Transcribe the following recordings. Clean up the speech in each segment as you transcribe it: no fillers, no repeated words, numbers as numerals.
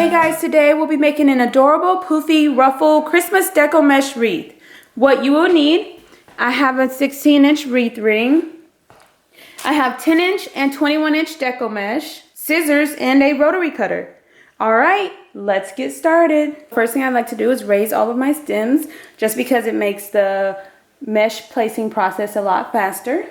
Hey guys, today we'll be making an adorable Poofy Ruffle Christmas Deco Mesh Wreath. What you will need, I have a 16-inch wreath ring. I have 10-inch and 21-inch Deco Mesh, scissors, and a rotary cutter. Alright, let's get started. First thing I'd like to do is raise all of my stems, just because it makes the mesh placing process a lot faster.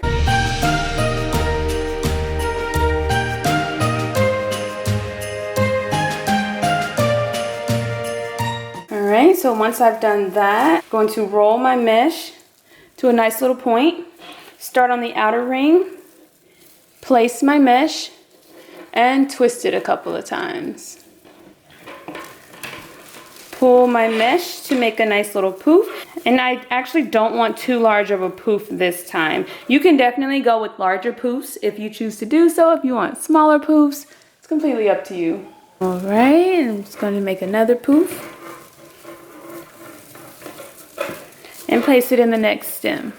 Alright, so once I've done that, I'm going to roll my mesh to a nice little point, start on the outer ring, place my mesh, and twist it a couple of times. Pull my mesh to make a nice little poof, and I actually don't want too large of a poof this time. You can definitely go with larger poofs if you choose to do so. If you want smaller poofs, it's completely up to you. Alright, I'm just going to make another poof and place it in the next stem.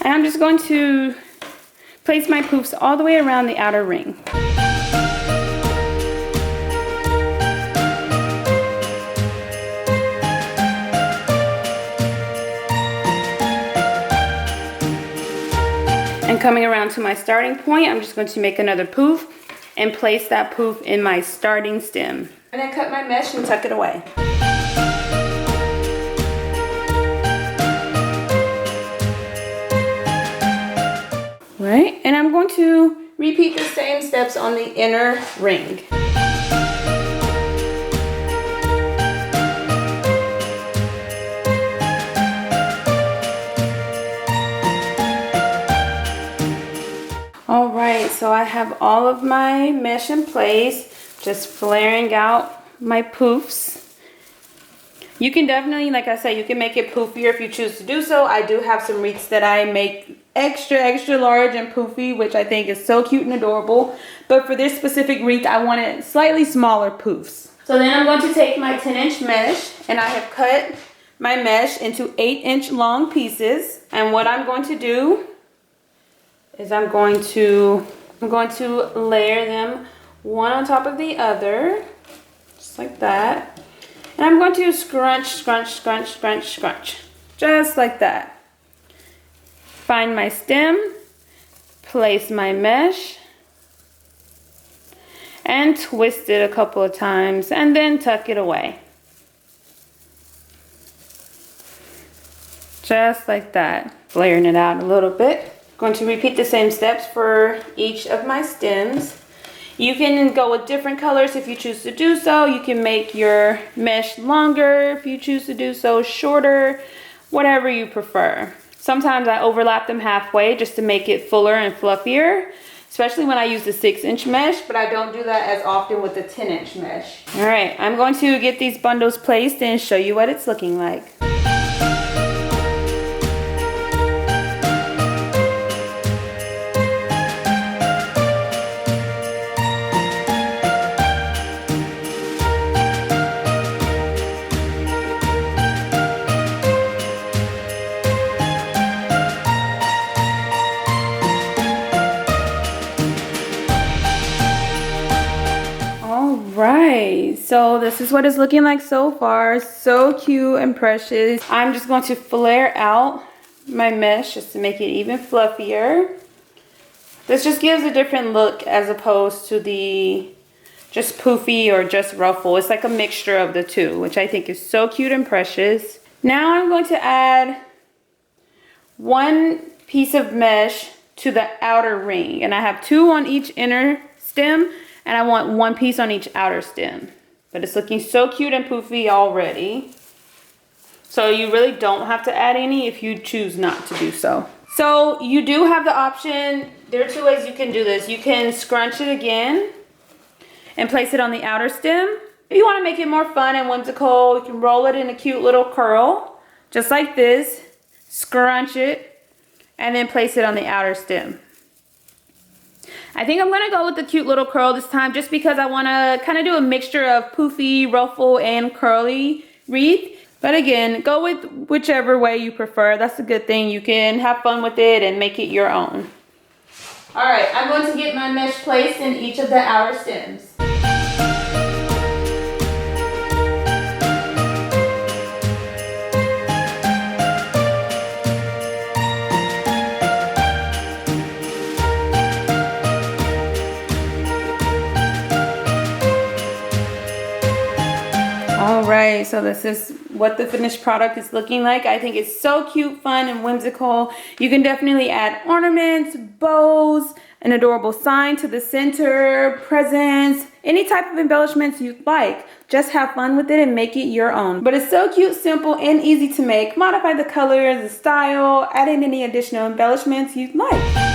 And I'm just going to place my poofs all the way around the outer ring. And coming around to my starting point, I'm just going to make another poof and place that poof in my starting stem. And then cut my mesh and tuck it away. Right, and I'm going to repeat the same steps on the inner ring. Alright, so I have all of my mesh in place, just flaring out my poofs. You can definitely, like I said, you can make it poofier if you choose to do so. I do have some wreaths that I make extra large and poofy, which I think is so cute and adorable. But for this specific wreath, I wanted slightly smaller poofs. So then I'm going to take my 10-inch mesh, and I have cut my mesh into 8-inch long pieces. And what I'm going to do is I'm going to layer them one on top of the other, just like that. And I'm going to scrunch, just like that. Find my stem, place my mesh, and twist it a couple of times, and then tuck it away. Just like that. Layering it out a little bit. Going to repeat the same steps for each of my stems. You can go with different colors if you choose to do so. You can make your mesh longer if you choose to do so, shorter, whatever you prefer. Sometimes I overlap them halfway just to make it fuller and fluffier, especially when I use the 6-inch mesh, but I don't do that as often with the 10-inch mesh. All right, I'm going to get these bundles placed and show you what it's looking like. Alright, so this is what it's looking like so far. So cute and precious. I'm just going to flare out my mesh just to make it even fluffier. This just gives a different look as opposed to the just poofy or just ruffle. It's like a mixture of the two, which I think is so cute and precious. Now I'm going to add one piece of mesh to the outer ring, and I have 2 on each inner stem, and I want 1 piece on each outer stem. But it's looking so cute and poofy already. So you really don't have to add any if you choose not to do so. So you do have the option, there are 2 ways you can do this. You can scrunch it again and place it on the outer stem. If you want to make it more fun and whimsical, you can roll it in a cute little curl, just like this. Scrunch it, and then place it on the outer stem. I think I'm going to go with the cute little curl this time, just because I want to kind of do a mixture of poofy, ruffle, and curly wreath. But again, go with whichever way you prefer. That's a good thing. You can have fun with it and make it your own. All right, I'm going to get my mesh placed in each of the outer stems. All right, so this is what the finished product is looking like. I think it's so cute, fun, and whimsical. You can definitely add ornaments, bows, an adorable sign to the center, presents, any type of embellishments you'd like. Just have fun with it and make it your own. But it's so cute, simple, and easy to make. Modify the colors, the style, add in any additional embellishments you'd like.